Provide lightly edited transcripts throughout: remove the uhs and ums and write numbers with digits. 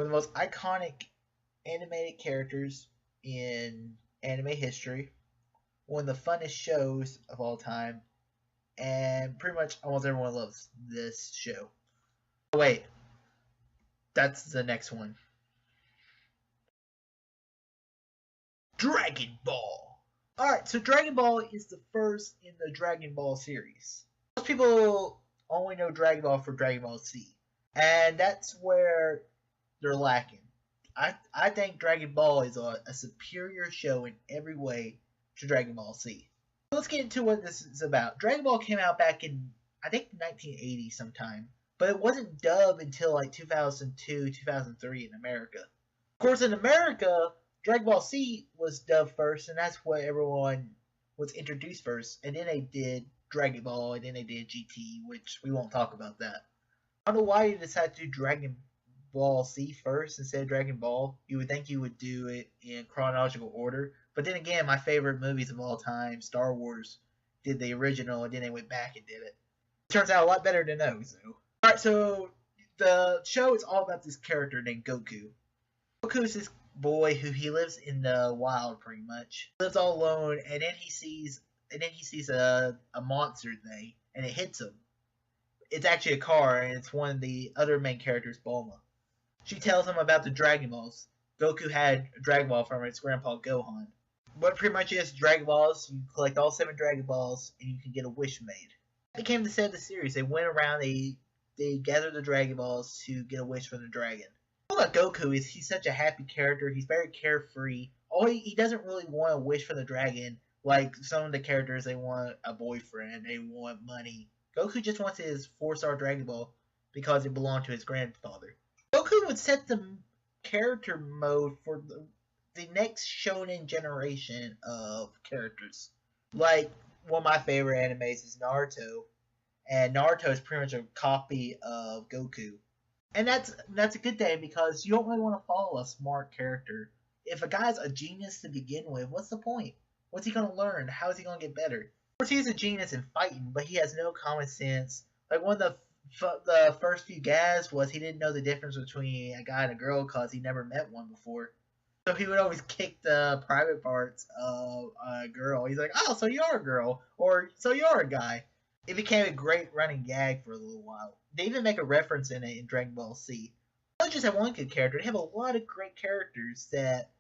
one of the most iconic animated characters in anime history, one of the funnest shows of all time, and pretty much almost everyone loves this show. Oh, wait, that's the next one. Dragon Ball! Alright, so Dragon Ball is the first in the Dragon Ball series. Most people only know Dragon Ball for Dragon Ball Z, and that's where they're lacking. I think Dragon Ball is a superior show in every way to Dragon Ball Z. Let's get into what this is about. Dragon Ball came out back in, I think, 1980 sometime, but it wasn't dubbed until like 2002, 2003 in America. Of course, in America, Dragon Ball Z was dubbed first, and that's what everyone was introduced first, and then they did Dragon Ball, and then they did GT, which we won't talk about that. I don't know why you decided to do Dragon Ball Z first instead of Dragon Ball. You would think you would do it in chronological order, but then again, my favorite movies of all time, Star Wars, did the original, and then they went back and did it. It turns out a lot better than those, though. Alright, so the show is all about this character named Goku. Goku is this boy who he lives in the wild, pretty much. He lives all alone, and then he sees a monster thing, and it hits him. It's actually a car, and it's one of the other main characters, Bulma. She tells him about the Dragon Balls. Goku had a Dragon Ball from his grandpa Gohan. What pretty much is Dragon Balls, you collect all 7 Dragon Balls, and you can get a wish made. It became the set of the series. They went around, they gathered the Dragon Balls to get a wish from the dragon. What about Goku is he's such a happy character. He's very carefree. He doesn't really want a wish from the dragon like some of the characters. They want a boyfriend. They want money. Goku just wants his 4-star Dragon Ball because it belonged to his grandfather. Goku would set the character mode for the next shonen generation of characters. Like, one of my favorite animes is Naruto, and Naruto is pretty much a copy of Goku. And that's a good thing because you don't really want to follow a smart character. If a guy's a genius to begin with, what's the point? What's he going to learn? How is he going to get better? Of course, he's a genius in fighting, but he has no common sense. Like, one of the first few guys was he didn't know the difference between a guy and a girl because he never met one before. So he would always kick the private parts of a girl. He's like, oh, so you're a girl, or so you're a guy. It became a great running gag for a little while. They even make a reference in it in Dragon Ball Z. They don't just have one good character. They have a lot of great characters that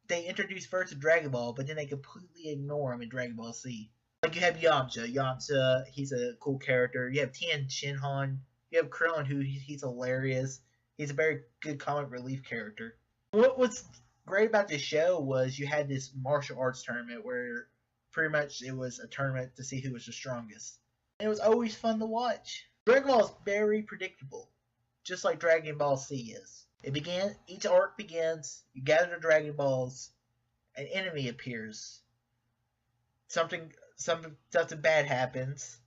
they introduce first in Dragon Ball, but then they completely ignore them in Dragon Ball Z. Like, you have Yamcha. Yamcha, he's a cool character. You have Tien Shinhan. You have Krillin, who he's hilarious. He's a very good comic relief character. What's great about this show was you had this martial arts tournament where pretty much it was a tournament to see who was the strongest. And it was always fun to watch. Dragon Ball is very predictable, just like Dragon Ball Z is. Each arc begins, you gather the Dragon Balls, an enemy appears. Something bad happens,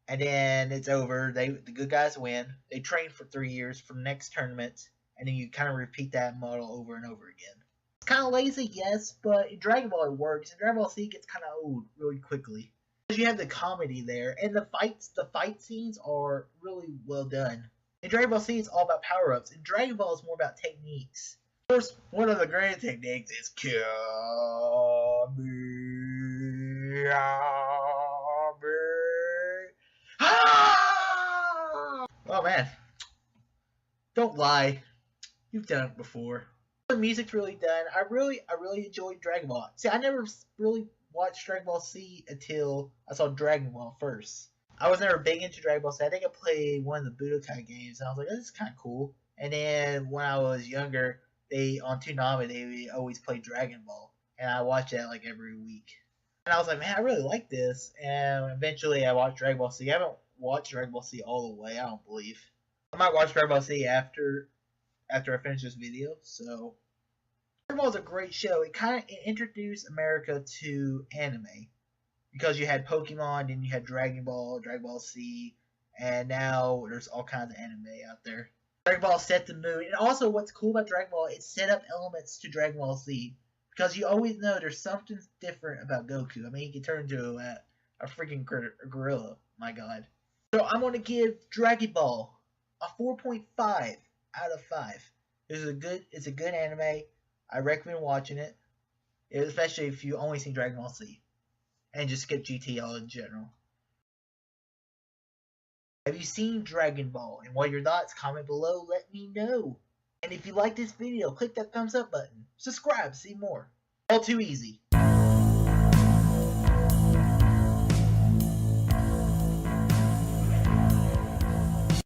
and then it's over. The good guys win. They train for 3 years for the next tournament, and then you kind of repeat that model over and over again. It's kind of lazy, yes, but in Dragon Ball it works. In Dragon Ball Z it gets kind of old really quickly. You have the comedy there, and the fight scenes are really well done. In Dragon Ball Z, it's all about power-ups. In Dragon Ball, it's more about techniques. Of course, one of the great techniques is Kamehameha. Oh man, don't lie. You've done it before. The music's really done. I really enjoyed Dragon Ball. See, I never really watched Dragon Ball Z until I saw Dragon Ball first. I was never big into Dragon Ball Z. I think I played one of the Budokai games, and I was like, this is kind of cool. And then when I was younger, on Toonami, they always played Dragon Ball, and I watched that like every week. And I was like, man, I really like this. And eventually, I watched Dragon Ball Z. I haven't watched Dragon Ball Z all the way, I don't believe. I might watch Dragon Ball Z after I finish this video. So Dragon Ball is a great show. It introduced America to anime because you had Pokemon, then you had Dragon Ball Z, and now there's all kinds of anime out there. Dragon Ball set the mood, and also what's cool about Dragon Ball, it set up elements to Dragon Ball Z because you always know there's something different about Goku. I mean, he can turn into a freaking gorilla. My God. So I'm going to give Dragon Ball a 4.5 out of 5. It's a good anime. I recommend watching it, especially if you only seen Dragon Ball Z and just skip GTO in general. Have you seen Dragon Ball? And what are your thoughts? Comment below, let me know. And if you like this video, click that thumbs up button. Subscribe, see more. All too easy.